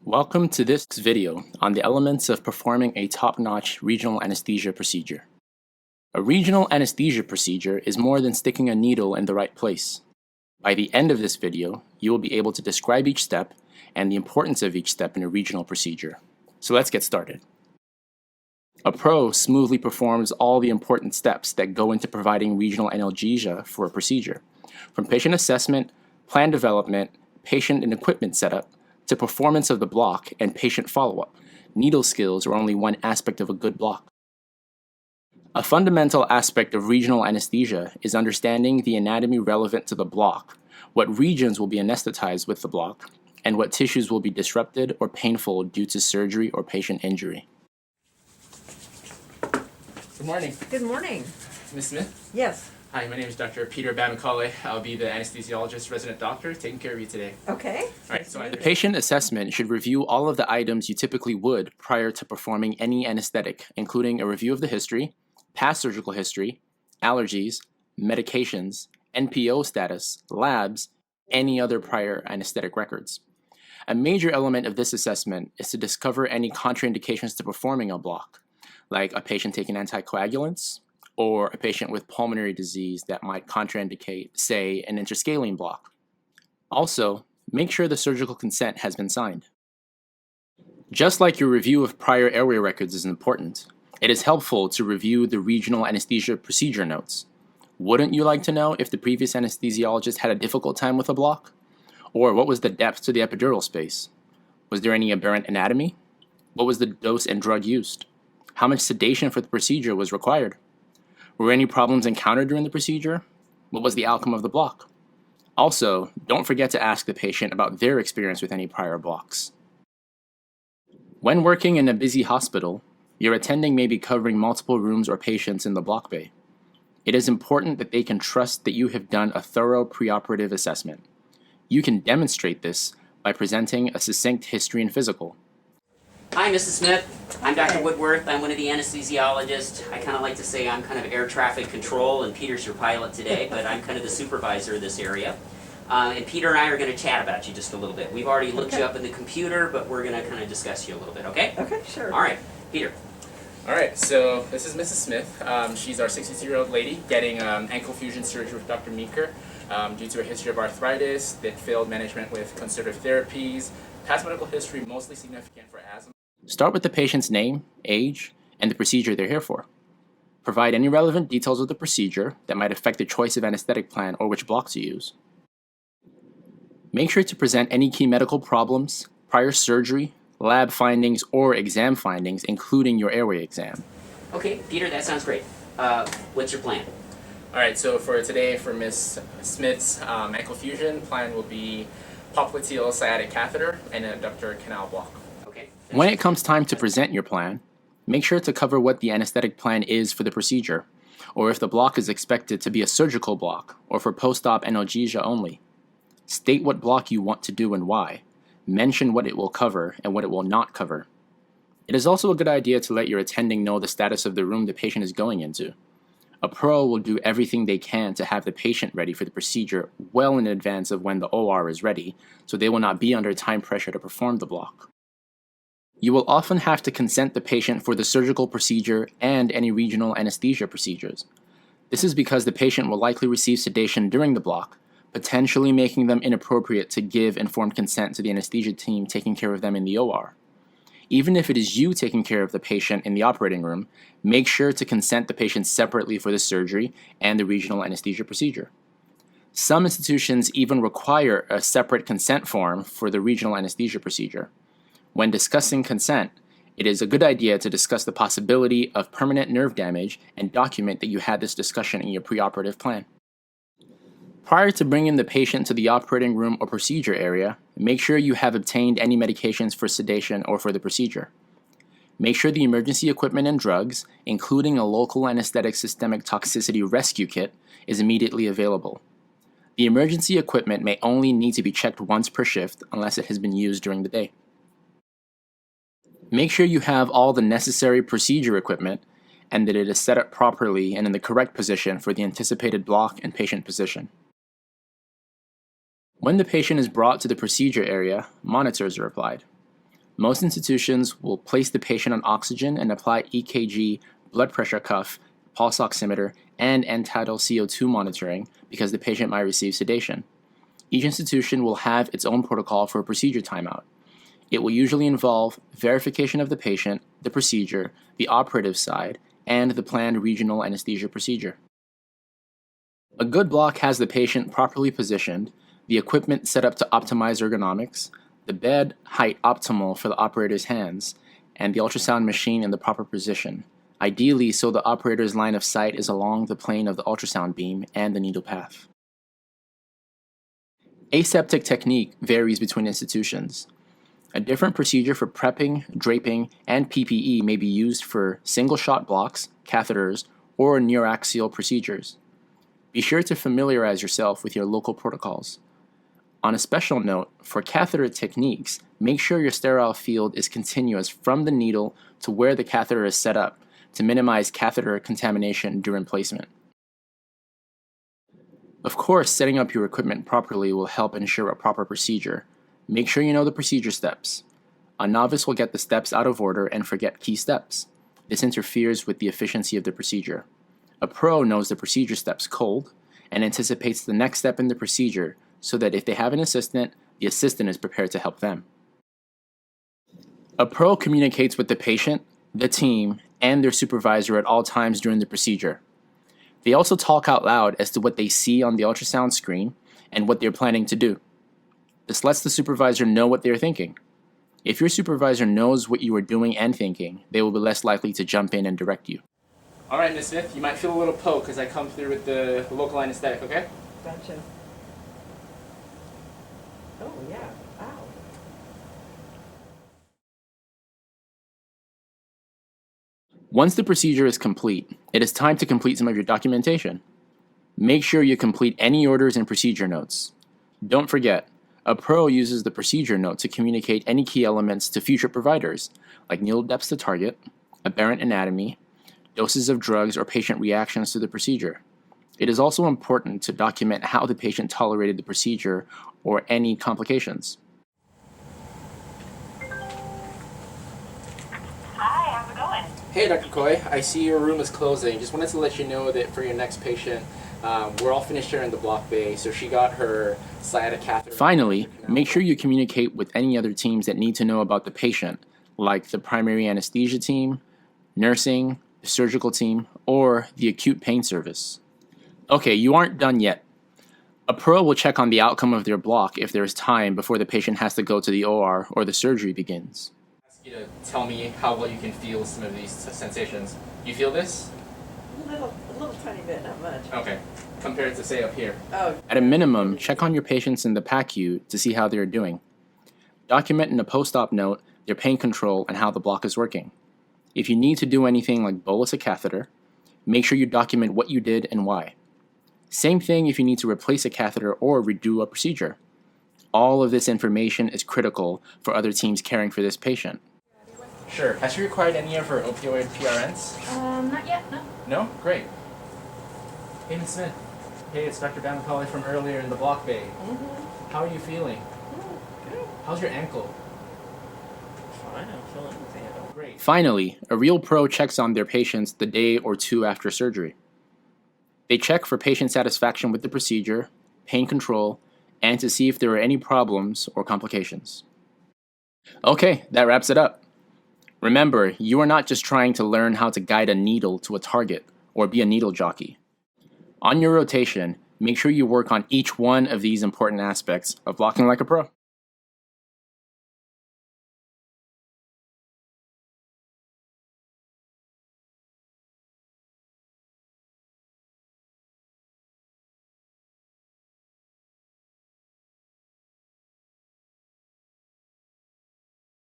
Welcome to this video on the elements of performing a top-notch regional anesthesia procedure. A regional anesthesia procedure is more than sticking a needle in the right place. By the end of this video, you will be able to describe each step and the importance of each step in a regional procedure. So let's get started. A pro smoothly performs all the important steps that go into providing regional analgesia for a procedure, from patient assessment, plan development, patient and equipment setup, to performance of the block and patient follow-up. Needle skills are only one aspect of a good block. A fundamental aspect of regional anesthesia is understanding the anatomy relevant to the block, what regions will be anesthetized with the block, and what tissues will be disrupted or painful due to surgery or patient injury. Good morning. Good morning. Ms. Smith? Yes. Hi, my name is Dr. Peter Bamicale. I'll be the anesthesiologist resident doctor taking care of you today. Okay. All right, so the patient assessment should review all of the items you typically would prior to performing any anesthetic, including a review of the history, past surgical history, allergies, medications, NPO status, labs, any other prior anesthetic records. A major element of this assessment is to discover any contraindications to performing a block, like a patient taking anticoagulants, or a patient with pulmonary disease that might contraindicate, say, an interscalene block. Also, make sure the surgical consent has been signed. Just like your review of prior airway records is important, it is helpful to review the regional anesthesia procedure notes. Wouldn't you like to know if the previous anesthesiologist had a difficult time with a block? Or what was the depth to the epidural space? Was there any aberrant anatomy? What was the dose and drug used? How much sedation for the procedure was required? Were any problems encountered during the procedure? What was the outcome of the block? Also, don't forget to ask the patient about their experience with any prior blocks. When working in a busy hospital, your attending may be covering multiple rooms or patients in the block bay. It is important that they can trust that you have done a thorough preoperative assessment. You can demonstrate this by presenting a succinct history and physical. Hi, Mrs. Smith. I'm Dr. Woodworth. I'm one of the anesthesiologists. I kind of like to say I'm kind of air traffic control, and Peter's your pilot today, but I'm kind of the supervisor of this area. And Peter and I are going to chat about you just a little bit. We've already looked you up in the computer, but we're going to kind of discuss you a little bit, okay? Okay, sure. All right, Peter. All right, so this is Mrs. Smith. She's our 62-year-old lady getting ankle fusion surgery with Dr. Meeker due to a history of arthritis that failed management with conservative therapies, past medical history mostly significant for asthma. Start with the patient's name, age, and the procedure they're here for. Provide any relevant details of the procedure that might affect the choice of anesthetic plan or which block to use. Make sure to present any key medical problems, prior surgery, lab findings, or exam findings, including your airway exam. Okay, Peter, that sounds great. What's your plan? All right, so for today, for Ms. Smith's ankle fusion, plan will be popliteal sciatic catheter and an adductor canal block. When it comes time to present your plan, make sure to cover what the anesthetic plan is for the procedure, or if the block is expected to be a surgical block, or for post-op analgesia only. State what block you want to do and why. Mention what it will cover and what it will not cover. It is also a good idea to let your attending know the status of the room the patient is going into. A pro will do everything they can to have the patient ready for the procedure well in advance of when the OR is ready, so they will not be under time pressure to perform the block. You will often have to consent the patient for the surgical procedure and any regional anesthesia procedures. This is because the patient will likely receive sedation during the block, potentially making them inappropriate to give informed consent to the anesthesia team taking care of them in the OR. Even if it is you taking care of the patient in the operating room, make sure to consent the patient separately for the surgery and the regional anesthesia procedure. Some institutions even require a separate consent form for the regional anesthesia procedure. When discussing consent, it is a good idea to discuss the possibility of permanent nerve damage and document that you had this discussion in your preoperative plan. Prior to bringing the patient to the operating room or procedure area, make sure you have obtained any medications for sedation or for the procedure. Make sure the emergency equipment and drugs, including a local anesthetic systemic toxicity rescue kit, is immediately available. The emergency equipment may only need to be checked once per shift unless it has been used during the day. Make sure you have all the necessary procedure equipment and that it is set up properly and in the correct position for the anticipated block and patient position. When the patient is brought to the procedure area, monitors are applied. Most institutions will place the patient on oxygen and apply EKG, blood pressure cuff, pulse oximeter, and end-tidal CO2 monitoring because the patient might receive sedation. Each institution will have its own protocol for a procedure timeout. It will usually involve verification of the patient, the procedure, the operative side, and the planned regional anesthesia procedure. A good block has the patient properly positioned, the equipment set up to optimize ergonomics, the bed height optimal for the operator's hands, and the ultrasound machine in the proper position, ideally so the operator's line of sight is along the plane of the ultrasound beam and the needle path. Aseptic technique varies between institutions. A different procedure for prepping, draping, and PPE may be used for single-shot blocks, catheters, or neuraxial procedures. Be sure to familiarize yourself with your local protocols. On a special note, for catheter techniques, make sure your sterile field is continuous from the needle to where the catheter is set up to minimize catheter contamination during placement. Of course, setting up your equipment properly will help ensure a proper procedure. Make sure you know the procedure steps. A novice will get the steps out of order and forget key steps. This interferes with the efficiency of the procedure. A pro knows the procedure steps cold and anticipates the next step in the procedure so that if they have an assistant, the assistant is prepared to help them. A pro communicates with the patient, the team, and their supervisor at all times during the procedure. They also talk out loud as to what they see on the ultrasound screen and what they're planning to do. This lets the supervisor know what they're thinking. If your supervisor knows what you are doing and thinking, they will be less likely to jump in and direct you. All right, Ms. Smith, you might feel a little poke as I come through with the local anesthetic, okay? Gotcha. Oh, yeah. Wow. Once the procedure is complete, it is time to complete some of your documentation. Make sure you complete any orders and procedure notes. Don't forget, a pro uses the procedure note to communicate any key elements to future providers, like needle depths to target, aberrant anatomy, doses of drugs, or patient reactions to the procedure. It is also important to document how the patient tolerated the procedure or any complications. Hi, how's it going? Hey, Dr. Coy, I see your room is closing. Just wanted to let you know that for your next patient, we're all finished here in the block bay, so she got her sciatic catheter. Finally, make sure you communicate with any other teams that need to know about the patient, like the primary anesthesia team, nursing, the surgical team, or the acute pain service. Okay, you aren't done yet. A pro will check on the outcome of their block if there is time before the patient has to go to the OR or the surgery begins. Ask you to tell me how well you can feel some of these sensations. You feel this? A little tiny bit, not much. Okay. Compared to, say, up here. Oh. At a minimum, check on your patients in the PACU to see how they're doing. Document in a post-op note their pain control and how the block is working. If you need to do anything like bolus a catheter, make sure you document what you did and why. Same thing if you need to replace a catheter or redo a procedure. All of this information is critical for other teams caring for this patient. Sure. Has she required any of her opioid PRNs? Not yet, no. No? Great. Hey, Ms. Smith. Hey, it's Dr. Bamakali from earlier in the block bay. Mm-hmm. How are you feeling? Good. How's your ankle? Fine, I'm feeling the handle. Great. Finally, a real pro checks on their patients the day or two after surgery. They check for patient satisfaction with the procedure, pain control, and to see if there are any problems or complications. Okay, that wraps it up. Remember, you are not just trying to learn how to guide a needle to a target or be a needle jockey. On your rotation, make sure you work on each one of these important aspects of blocking like a pro.